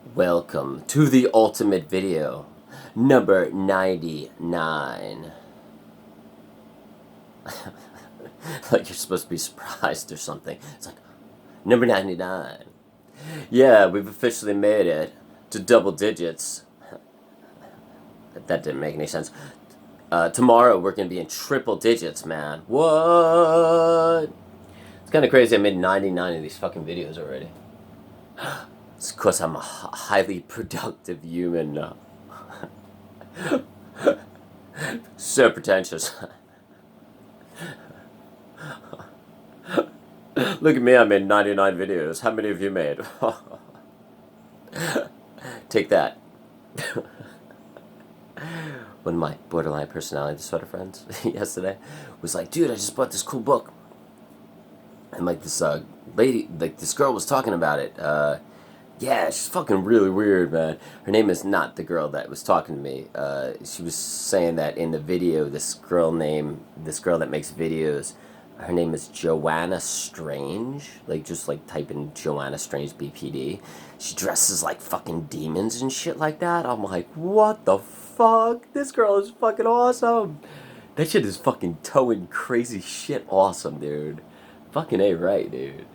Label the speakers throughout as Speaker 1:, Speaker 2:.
Speaker 1: Welcome to the ultimate video, number 99. Like you're supposed to be surprised or something. It's like, number 99. Yeah, we've officially made it to double digits. That didn't make any sense. Tomorrow we're going to be in triple digits, man. What? It's kind of crazy I made 99 of these fucking videos already. It's because I'm a highly productive human now. So pretentious. Look at me, I made 99 videos. How many have you made? Take that. One of my borderline personality disorder friends yesterday was like, dude, I just bought this cool book. And like this lady, like this girl was talking about it. Yeah, she's fucking really weird, man. Her name is not the girl that was talking to me. She was saying that in the video, this girl that makes videos, her name is Joanna Strange. Like, just like type in Joanna Strange BPD. She dresses like fucking demons and shit like that. I'm like, what the fuck? This girl is fucking awesome. That shit is fucking towing crazy shit awesome, dude. Fucking A right, dude.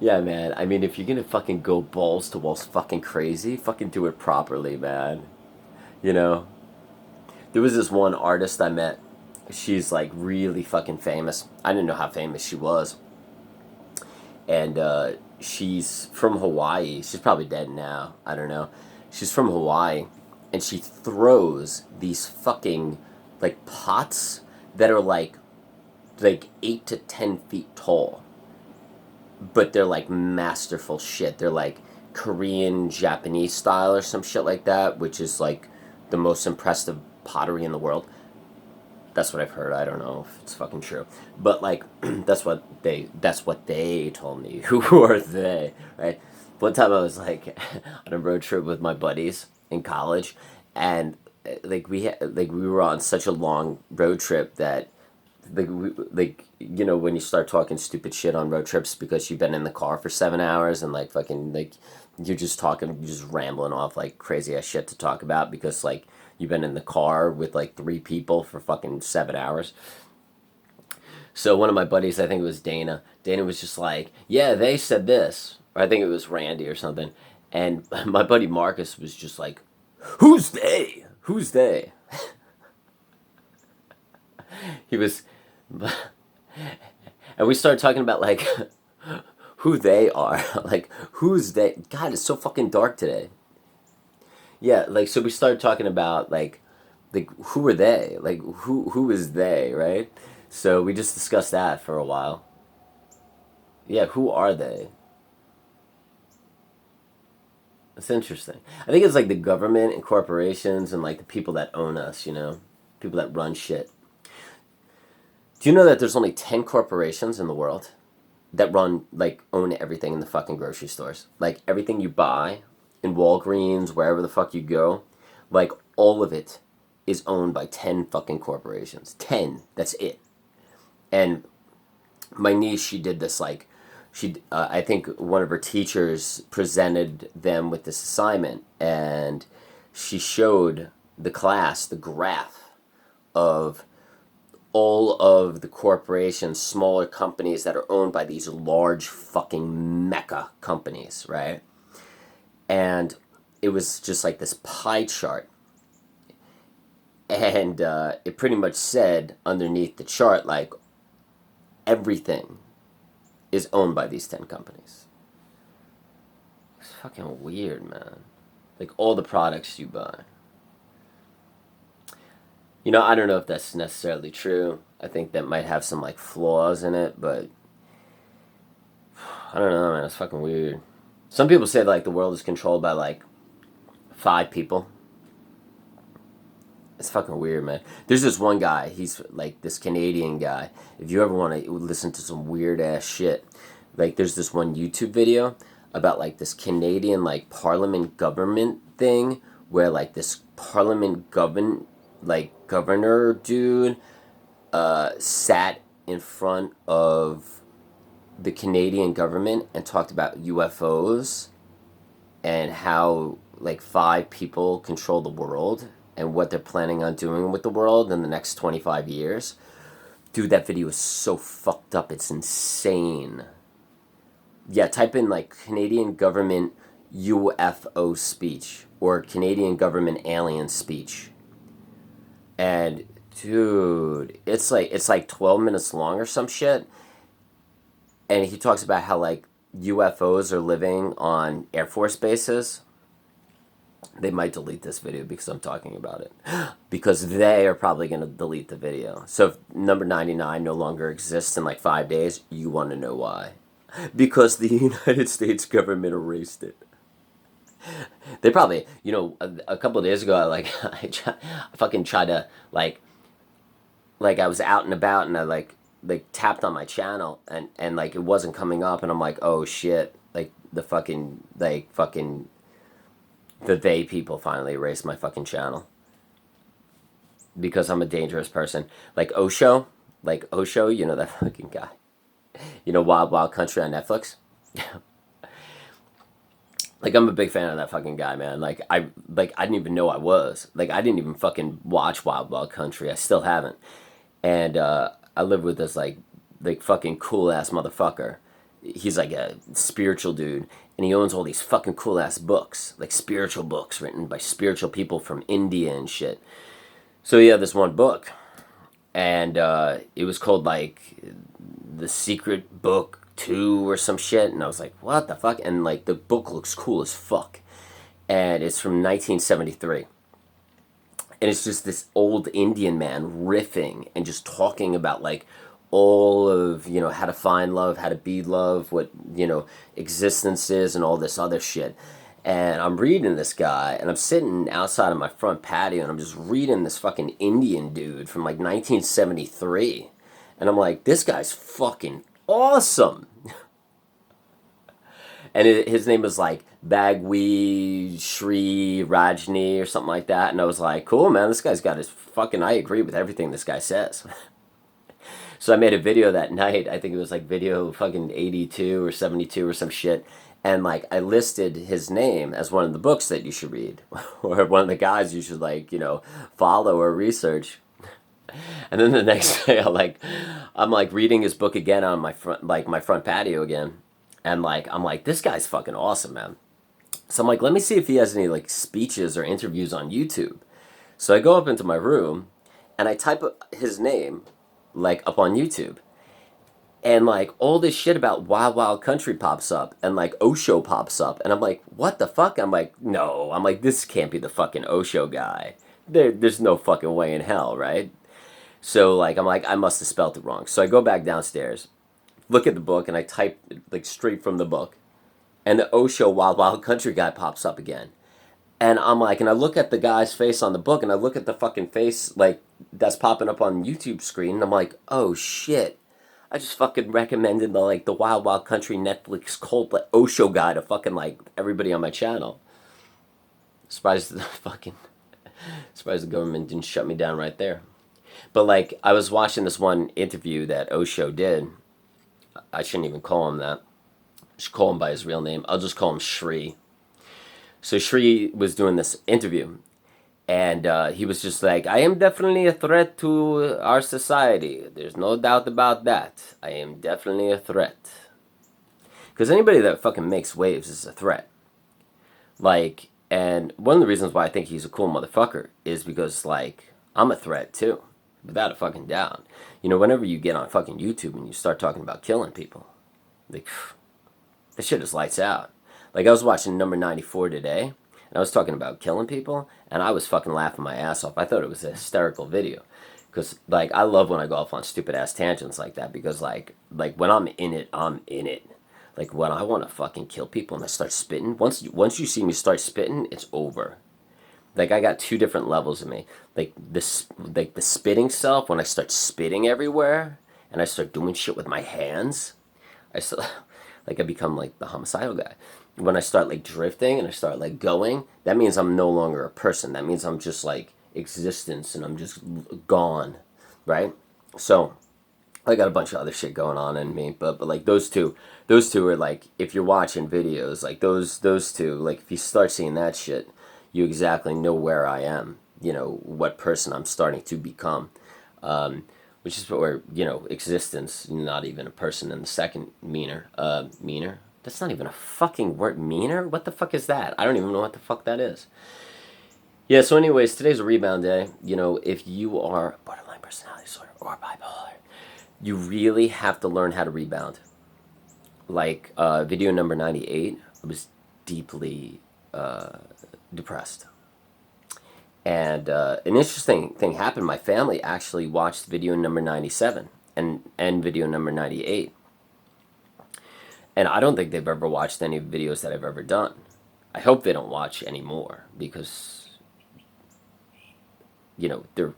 Speaker 1: Yeah, man. I mean, if you're gonna fucking go balls to walls fucking crazy, fucking do it properly, man. You know? There was this one artist I met. She's like really fucking famous. I didn't know how famous she was. And she's from Hawaii. She's probably dead now. I don't know. She's from Hawaii. And she throws these fucking like pots that are like 8 to 10 feet tall, but they're like masterful shit. They're like Korean, Japanese style or some shit like that, which is like the most impressive pottery in the world. That's what I've heard. I don't know if it's fucking true, but like that's what they told me. Who are they, right? One time I was like on a road trip with my buddies in college, and we were on such a long road trip that when you start talking stupid shit on road trips because you've been in the car for 7 hours and like fucking like you're just talking, you're just rambling off like crazy ass shit to talk about because like you've been in the car with like three people for fucking 7 hours. So one of my buddies, I think it was Dana was just like, yeah, they said this, or I think it was Randy or something, and my buddy Marcus was just like, who's they? He was and we started talking about like who they are. Like, who's they? God, it's so fucking dark today. Yeah, like, so we started talking about like who are they? Like, who is they, right? So we just discussed that for a while. Yeah, who are they? It's interesting. I think it's like the government and corporations and like the people that own us, people that run shit. Do you know that there's only 10 corporations in the world that own everything in the fucking grocery stores? Like everything you buy in Walgreens, wherever the fuck you go, like all of it is owned by 10 fucking corporations. 10. That's it. And my niece, she did this I think one of her teachers presented them with this assignment, and she showed the class the graph of all of the corporations, smaller companies that are owned by these large fucking mecca companies, right? And it was just like this pie chart. And it pretty much said underneath the chart, like, everything is owned by these 10 companies. It's fucking weird, man. Like, all the products you buy. I don't know if that's necessarily true. I think that might have some, like, flaws in it, but I don't know, man. It's fucking weird. Some people say, like, the world is controlled by, like, 5 people. It's fucking weird, man. There's this one guy. He's, like, this Canadian guy. If you ever want to listen to some weird-ass shit, like, there's this one YouTube video about, like, this Canadian, like, parliament government thing where, like, this parliament governor dude sat in front of the Canadian government and talked about UFOs and how like 5 people control the world and what they're planning on doing with the world in the next 25 years. Dude, that video is so fucked up. It's insane. Yeah, type in like Canadian government UFO speech or Canadian government alien speech. And dude, it's like 12 minutes long or some shit. And he talks about how like UFOs are living on Air Force bases. They might delete this video because I'm talking about it. Because they are probably going to delete the video. So if number 99 no longer exists in like 5 days, you want to know why. Because the United States government erased it. They probably, a couple of days ago, I fucking tried to, I was out and about and I, tapped on my channel and like, it wasn't coming up and I'm like, oh shit, like, the they people finally erased my fucking channel. Because I'm a dangerous person. Like Osho, that fucking guy. Wild Wild Country on Netflix? Like, I'm a big fan of that fucking guy, man. I didn't even know I was. Like, I didn't even fucking watch Wild Wild Country. I still haven't. And, I live with this, fucking cool-ass motherfucker. He's, like, a spiritual dude. And he owns all these fucking cool-ass books. Like, spiritual books written by spiritual people from India and shit. So, he had this one book. And, it was called, The Secret Book 2 or some shit, and I was like, what the fuck? And like the book looks cool as fuck, and it's from 1973, and it's just this old Indian man riffing and just talking about like all of how to find love, how to be love, what existence is, and all this other shit. And I'm reading this guy, and I'm sitting outside of my front patio, and I'm just reading this fucking Indian dude from like 1973. And I'm like, this guy's fucking awesome. And his name was like Bagwi Shri Rajni or something like that. And I was like, cool, man, this guy's got his fucking, I agree with everything this guy says. So I made a video that night. I think it was like video fucking 82 or 72 or some shit. And like I listed his name as one of the books that you should read. Or one of the guys you should follow or research. And then the next day, I'm reading his book again on my front patio again, and I'm like, this guy's fucking awesome, man. So I'm like, let me see if he has any speeches or interviews on YouTube. So I go up into my room, and I type his name up on YouTube, and all this shit about Wild Wild Country pops up, and Osho pops up, and I'm like, what the fuck? I'm like, no, this can't be the fucking Osho guy. There's no fucking way in hell, right? So, I'm like, I must have spelt it wrong. So I go back downstairs, look at the book, and I type, straight from the book. And the Osho Wild Wild Country guy pops up again. And I'm like, and I look at the guy's face on the book, and I look at the fucking face, that's popping up on YouTube screen, and I'm like, oh, shit. I just fucking recommended the Wild Wild Country Netflix cult Osho guy to fucking, everybody on my channel. Surprised the government didn't shut me down right there. But I was watching this one interview that Osho did. I shouldn't even call him that. I should call him by his real name. I'll just call him Shri. So Shri was doing this interview, and he was just like, I am definitely a threat to our society. There's no doubt about that. I am definitely a threat. Because anybody that fucking makes waves is a threat. And one of the reasons why I think he's a cool motherfucker is because, I'm a threat too. Without a fucking doubt. Whenever you get on fucking YouTube and you start talking about killing people, that shit is lights out. I was watching number 94 today, and I was talking about killing people, and I was fucking laughing my ass off. I thought it was a hysterical video. Because, I love when I go off on stupid-ass tangents like that, because, when I'm in it, I'm in it. When I want to fucking kill people and I start spitting, once you see me start spitting, it's over. I got 2 different levels of me. The spitting self, when I start spitting everywhere, and I start doing shit with my hands, I become the homicidal guy. When I start drifting and I start going, that means I'm no longer a person. That means I'm just existence and I'm just gone, right? So I got a bunch of other shit going on in me, but like those two are like, if you're watching videos, like those two, like if you start seeing that shit, you exactly know where I am, you know, what person I'm starting to become, which is where, you know, existence, not even a person in the second meaner. That's not even a fucking word, meaner? What the fuck is that? I don't even know what the fuck that is. Yeah, so anyways, today's a rebound day. You know, if you are borderline personality disorder or bipolar, you really have to learn how to rebound. Like video number 98, I was deeply depressed. And an interesting thing happened. My family actually watched video number 97 and video number 98. And I don't think they've ever watched any videos that I've ever done. I hope they don't watch anymore because, you know, they're,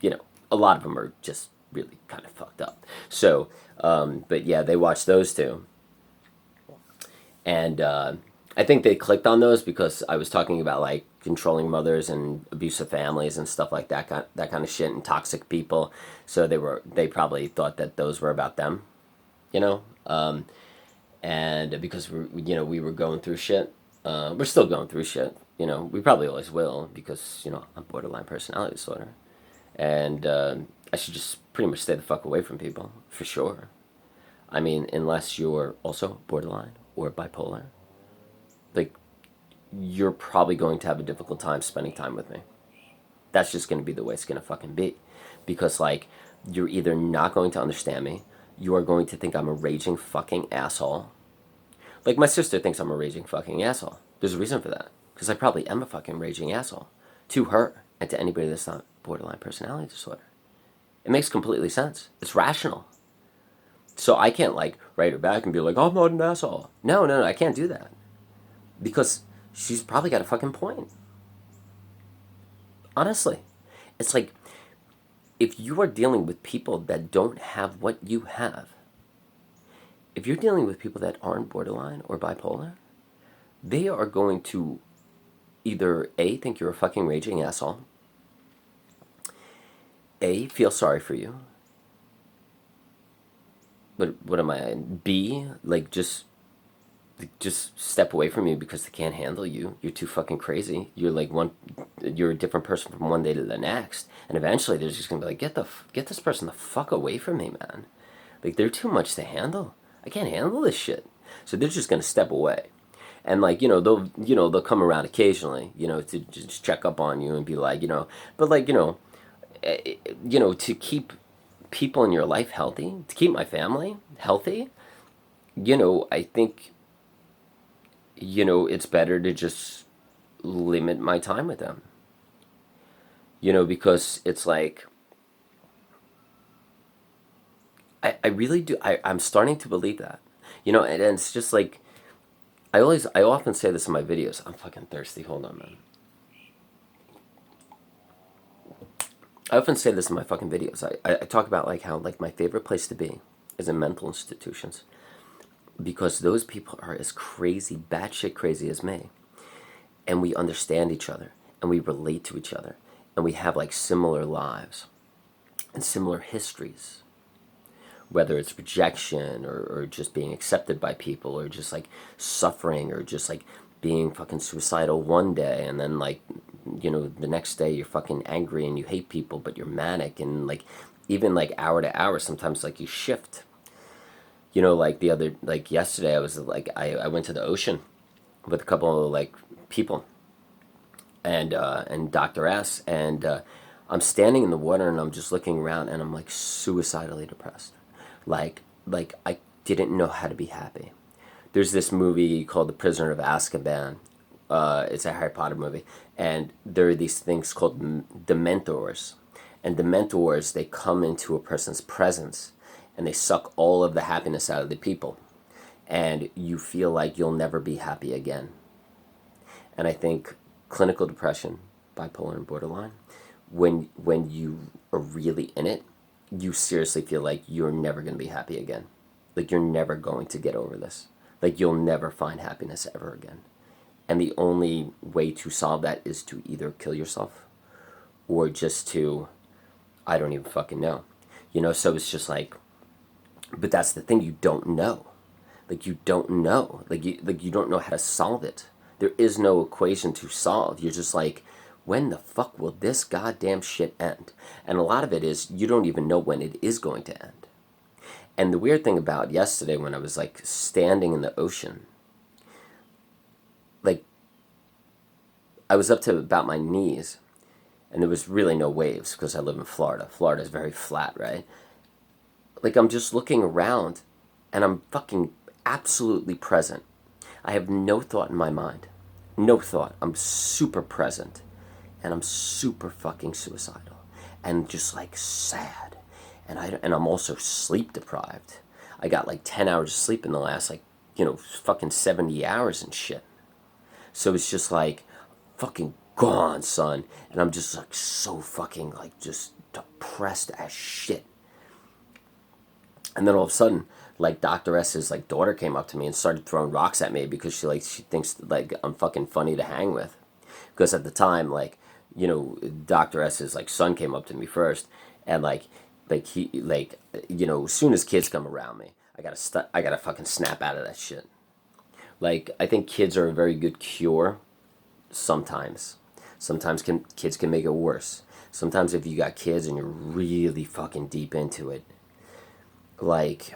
Speaker 1: you know, a lot of them are just really kind of fucked up. So, but yeah, they watched those two. And I think they clicked on those because I was talking about like controlling mothers and abusive families and stuff like that, that kind of shit, and toxic people. So they probably thought that those were about them, you know. And because we were going through shit, we're still going through shit. You know, we probably always will because, you know, I'm borderline personality disorder, and I should just pretty much stay the fuck away from people for sure. I mean, unless you're also borderline or bipolar, like, you're probably going to have a difficult time spending time with me. That's just going to be the way it's going to fucking be. Because, like, you're either not going to understand me, you are going to think I'm a raging fucking asshole. Like, my sister thinks I'm a raging fucking asshole. There's a reason for that. Because I probably am a fucking raging asshole. To her, and to anybody that's not borderline personality disorder. It makes completely sense. It's rational. So I can't, like, write her back and be like, I'm not an asshole. No, I can't do that. Because she's probably got a fucking point. Honestly. It's like, if you are dealing with people that don't have what you have, if you're dealing with people that aren't borderline or bipolar, they are going to either A, think you're a fucking raging asshole, A, feel sorry for you, but what am I, B, like, just step away from you because they can't handle you. You're too fucking crazy. You're a different person from one day to the next, and eventually they're just gonna be like, get this person the fuck away from me, man. Like, they're too much to handle. I can't handle this shit. So they're just gonna step away, and like, they'll come around occasionally, to just check up on you and be like, but like, to keep people in your life healthy, to keep my family healthy, I think, it's better to just limit my time with them. Because it's like, I really do. I'm starting to believe that. And it's just like, I often say this in my videos. I'm fucking thirsty. Hold on, man. I often say this in my fucking videos. I talk about like how like my favorite place to be is in mental institutions. Because those people are as crazy, batshit crazy as me. And we understand each other. And we relate to each other. And we have like similar lives. And similar histories. Whether it's rejection or just being accepted by people. Or just like suffering. Or just like being fucking suicidal one day. And then like, the next day you're fucking angry and you hate people. But you're manic. And like, even like hour to hour, sometimes like you shift. Like yesterday, I was like, I went to the ocean with a couple of like people and Dr. S, and I'm standing in the water and I'm just looking around and I'm like suicidally depressed. Like I didn't know how to be happy. There's this movie called The Prisoner of Azkaban. It's a Harry Potter movie, and there are these things called Dementors, and Dementors, they come into a person's presence and they suck all of the happiness out of the people. And you feel like you'll never be happy again. And I think clinical depression, bipolar and borderline, when you are really in it, you seriously feel like you're never going to be happy again. Like you're never going to get over this. Like you'll never find happiness ever again. And the only way to solve that is to either kill yourself or just to, I don't even fucking know. So it's just like, But that's the thing, you don't know. Like, you don't know. You don't know how to solve it. There is no equation to solve. You're just like, when the fuck will this goddamn shit end? And a lot of it is you don't even know when it is going to end. And the weird thing about yesterday when I was like standing in the ocean, like I was up to about my knees and there was really no waves because I live in Florida. Florida is very flat, right? Like I'm just looking around and I'm fucking absolutely present. I have no thought in my mind. No thought. I'm super present. And I'm super fucking suicidal. And just like sad. And I'm also sleep deprived. I got like 10 hours of sleep in the last like, fucking 70 hours and shit. So it's just like fucking gone, son. And I'm just like so fucking like just depressed as shit. And then all of a sudden, like Dr. S's like daughter came up to me and started throwing rocks at me because she thinks like I'm fucking funny to hang with. Because at the time, like, Dr. S's like son came up to me first, and he as soon as kids come around me, I gotta fucking snap out of that shit. Like I think kids are a very good cure. Sometimes, kids can make it worse. Sometimes if you got kids and you're really fucking deep into it, like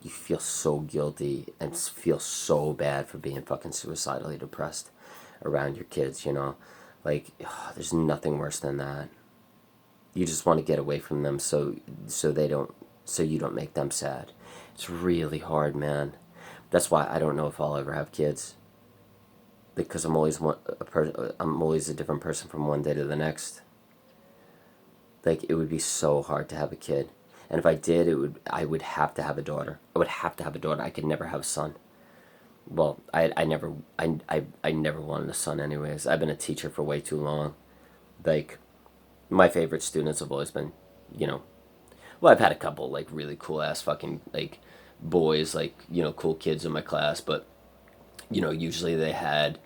Speaker 1: you feel so guilty and feel so bad for being fucking suicidally depressed around your kids, like there's nothing worse than that. You just want to get away from them so you don't make them sad. It's really hard, man. That's why I don't know if I'll ever have kids, because I'm always I'm always a different person from one day to the next. Like it would be so hard to have a kid. And if I did, I would have to have a daughter. I would have to have a daughter. I could never have a son. Well, I never wanted a son anyways. I've been a teacher for way too long. Like, my favorite students have always been, well, I've had a couple, like, really cool-ass fucking, like, boys, like, cool kids in my class, but, usually they had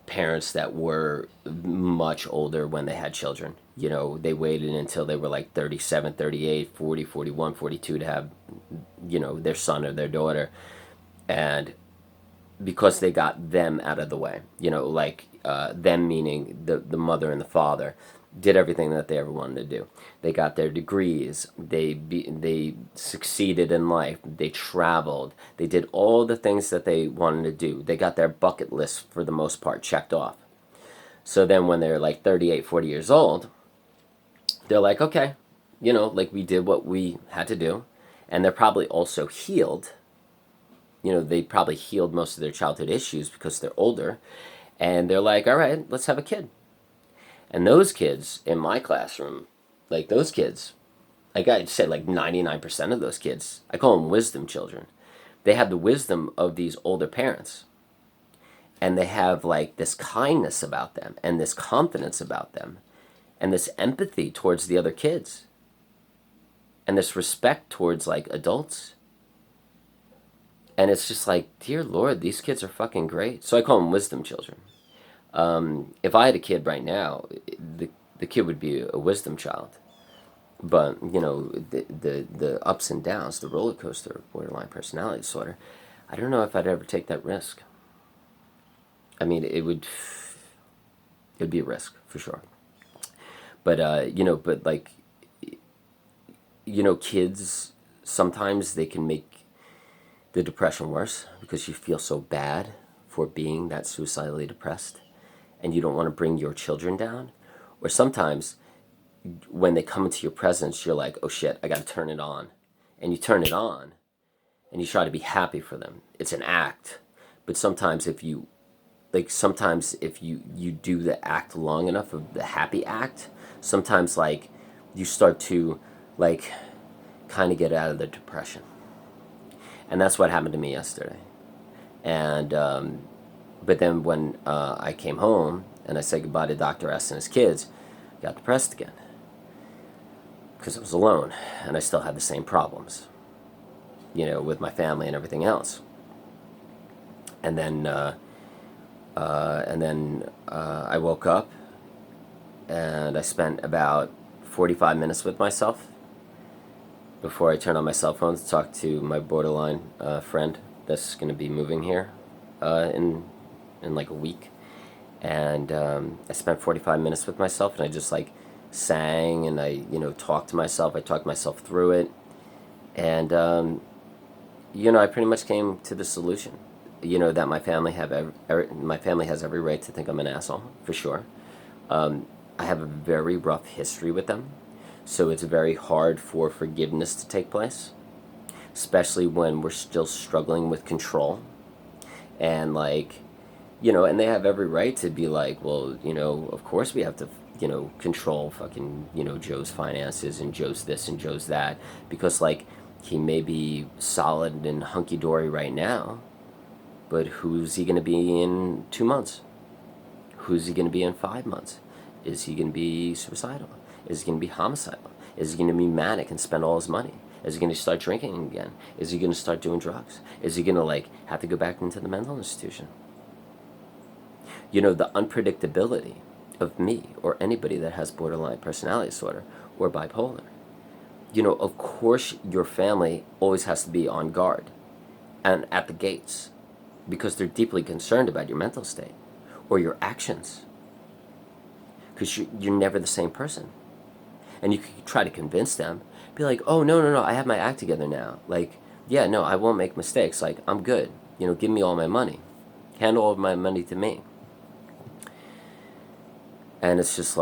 Speaker 1: parents that were much older when they had children. They waited until they were like 37, 38, 40, 41, 42 to have, their son or their daughter. And because they got them out of the way, them meaning the mother and the father, did everything that they ever wanted to do. They got their degrees. They succeeded in life. They traveled. They did all the things that they wanted to do. They got their bucket list for the most part checked off. So then when they're like 38, 40 years old, they're like, okay, like we did what we had to do. And they're probably also healed. They probably healed most of their childhood issues because they're older. And they're like, all right, let's have a kid. And those kids in my classroom, like those kids, like I said, like 99% of those kids, I call them wisdom children. They have the wisdom of these older parents. And they have like this kindness about them and this confidence about them and this empathy towards the other kids and this respect towards like adults. And it's just like, dear Lord, these kids are fucking great. So I call them wisdom children. If I had a kid right now, the kid would be a wisdom child. But, the ups and downs, the roller coaster of borderline personality disorder, I don't know if I'd ever take that risk. I mean, it'd be a risk, for sure. But, kids, sometimes they can make the depression worse because you feel so bad for being that suicidally depressed and you don't want to bring your children down. Or sometimes when they come into your presence, you're like, oh shit, I got to turn it on. And you turn it on and you try to be happy for them. It's an act. But sometimes if you do the act long enough of the happy act, sometimes like you start to like kind of get out of the depression. And that's what happened to me yesterday. And but then when I came home and I said goodbye to Dr. S and his kids, I got depressed again because I was alone and I still had the same problems, with my family and everything else. And then I woke up and I spent about 45 minutes with myself. before I turn on my cell phone to talk to my borderline friend that's going to be moving here in like a week. And I spent 45 minutes with myself, and I just like sang, and I talked to myself. I talked myself through it, and I pretty much came to the solution. That my family has every right to think I'm an asshole, for sure. I have a very rough history with them, so it's very hard for forgiveness to take place, especially when we're still struggling with control. And and they have every right to be like, well, of course we have to, control fucking, Joe's finances and Joe's this and Joe's that, because he may be solid and hunky dory right now, but who's he going to be in 2 months? Who's he going to be in 5 months? Is he going to be suicidal? Is he going to be homicidal? Is he going to be manic and spend all his money? Is he going to start drinking again? Is he going to start doing drugs? Is he going to have to go back into the mental institution? The unpredictability of me or anybody that has borderline personality disorder or bipolar. Of course your family always has to be on guard and at the gates, because they're deeply concerned about your mental state or your actions, because you're never the same person. And you could try to convince them, be like, oh, no, I have my act together now. Yeah, no, I won't make mistakes. I'm good. Give me all my money. Hand all of my money to me. And it's just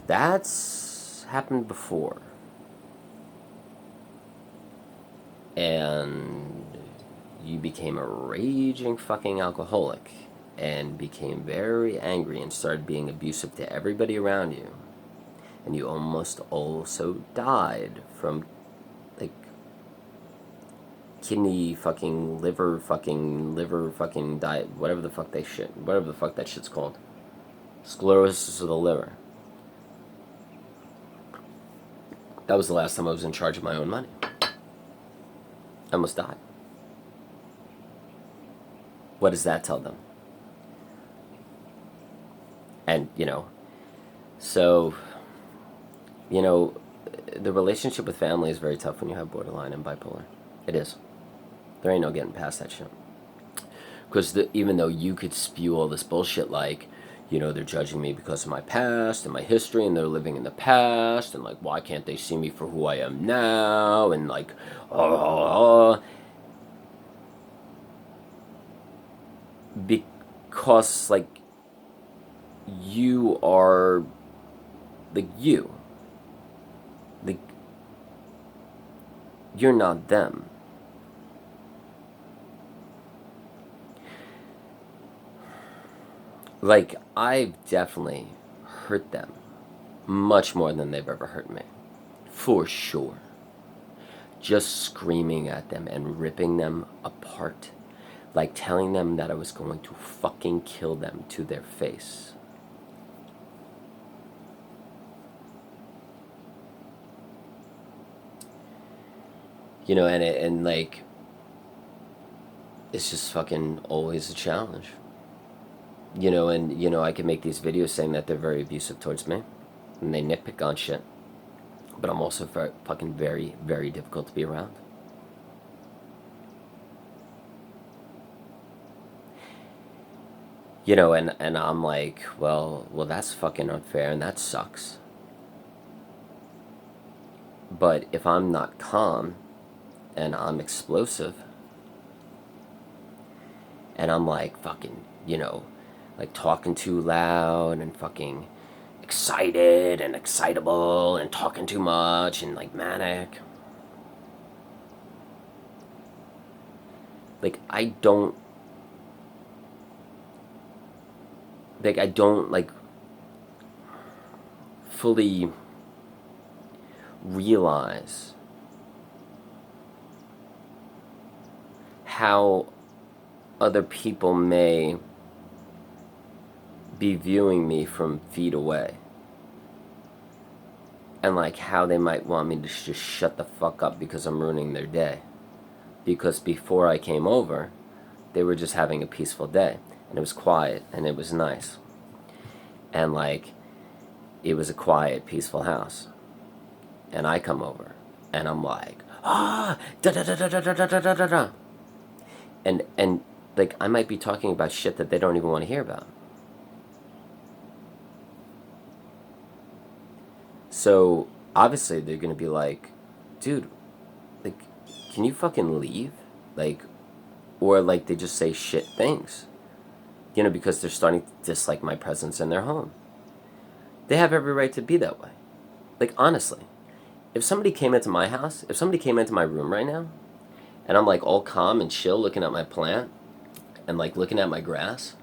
Speaker 1: that's happened before. And you became a raging fucking alcoholic and became very angry and started being abusive to everybody around you. And you almost also died from kidney fucking liver fucking diet, whatever the fuck that shit's called. Sclerosis of the liver. That was the last time I was in charge of my own money. I almost died. What does that tell them? And, so, the relationship with family is very tough when you have borderline and bipolar. It is. There ain't no getting past that shit. Because even though you could spew all this bullshit they're judging me because of my past and my history, and they're living in the past, and why can't they see me for who I am now, and because you are you. You're not them. I've definitely hurt them much more than they've ever hurt me. For sure. Just screaming at them and ripping them apart. Telling them that I was going to fucking kill them to their face. And it's just fucking always a challenge. I can make these videos saying that they're very abusive towards me, and they nitpick on shit, but I'm also fucking very, very difficult to be around. And I'm well, that's fucking unfair, and that sucks. But if I'm not calm, and I'm explosive, and I'm fucking, talking too loud and fucking excited and excitable and talking too much and manic. I don't fully realize how other people may be viewing me from feet away, and how they might want me to just shut the fuck up because I'm ruining their day. Because before I came over, they were just having a peaceful day, and it was quiet and it was nice, and it was a quiet, peaceful house. And I come over and I'm like, da da da da da da da da da da, and like I might be talking about shit that they don't even want to hear about. So obviously they're gonna be like, dude, like, can you fucking leave? Like, or like they just say shit things, because they're starting to dislike my presence in their home. They have every right to be that way. Like, honestly, if somebody came into my house, if somebody came into my room right now, and I'm like all calm and chill looking at my plant and like looking at my grass,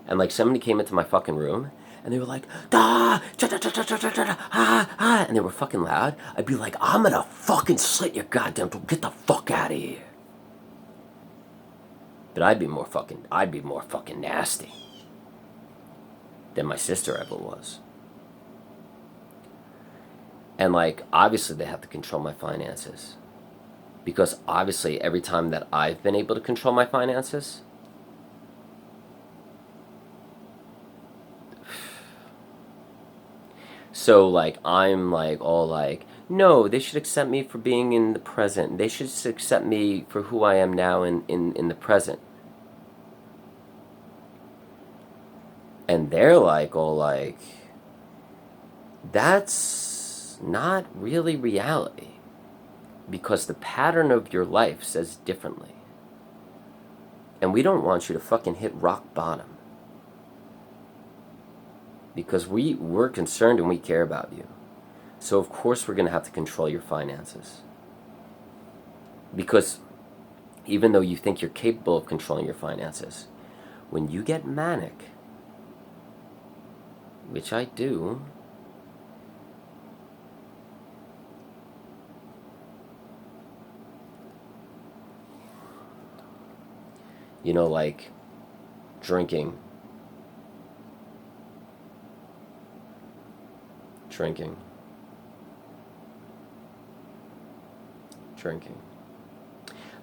Speaker 1: and like somebody came into my fucking room and they were like, da, da, da, da, da, da, da, da, ah, ah, and they were fucking loud, I'd be like, I'm gonna fucking slit your goddamn throat. Get the fuck out of here. But I'd be more fucking nasty than my sister ever was. And like, obviously they have to control my finances. Because obviously every time that I've been able to control my finances, so like I'm like all like, no, they should accept me for being in the present. They should accept me for who I am now in the present. And they're like all like, that's not really reality. Because the pattern of your life says differently. And we don't want you to fucking hit rock bottom. Because we're concerned and we care about you. So of course we're going to have to control your finances. Because even though you think you're capable of controlling your finances, when you get manic, which I do, like drinking.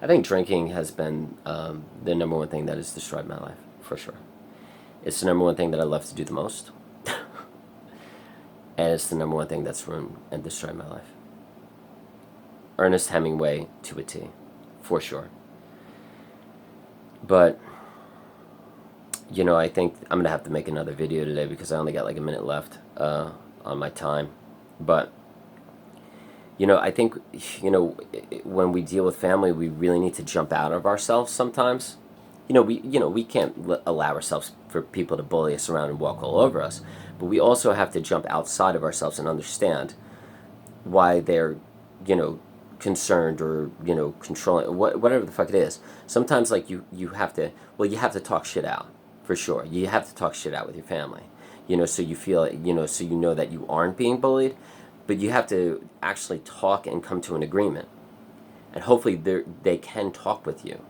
Speaker 1: I think drinking has been the number one thing that has destroyed my life, for sure. It's the number one thing that I love to do the most. And it's the number one thing that's ruined and destroyed my life. Ernest Hemingway to a T, for sure. But, I think I'm going to have to make another video today because I only got like a minute left on my time. But, I think, when we deal with family, we really need to jump out of ourselves sometimes. We can't allow ourselves for people to bully us around and walk all over us. But we also have to jump outside of ourselves and understand why they're, concerned or, controlling, whatever the fuck it is. Sometimes, like, you have to talk shit out, for sure. You have to talk shit out with your family, so you feel, so you know that you aren't being bullied, but you have to actually talk and come to an agreement. And hopefully they can talk with you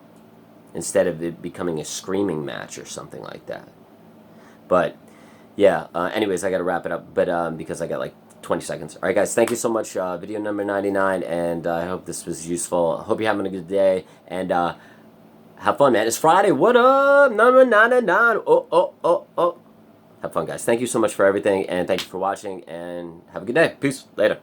Speaker 1: instead of it becoming a screaming match or something like that. But, yeah, anyways, I got to wrap it up, but because I got, like, 20 seconds. All right, guys, thank you so much. Video number 99, and I hope this was useful. I hope you're having a good day, and have fun, man. It's Friday. What up? Number 99. Oh. Have fun, guys. Thank you so much for everything, and thank you for watching, and have a good day. Peace. Later.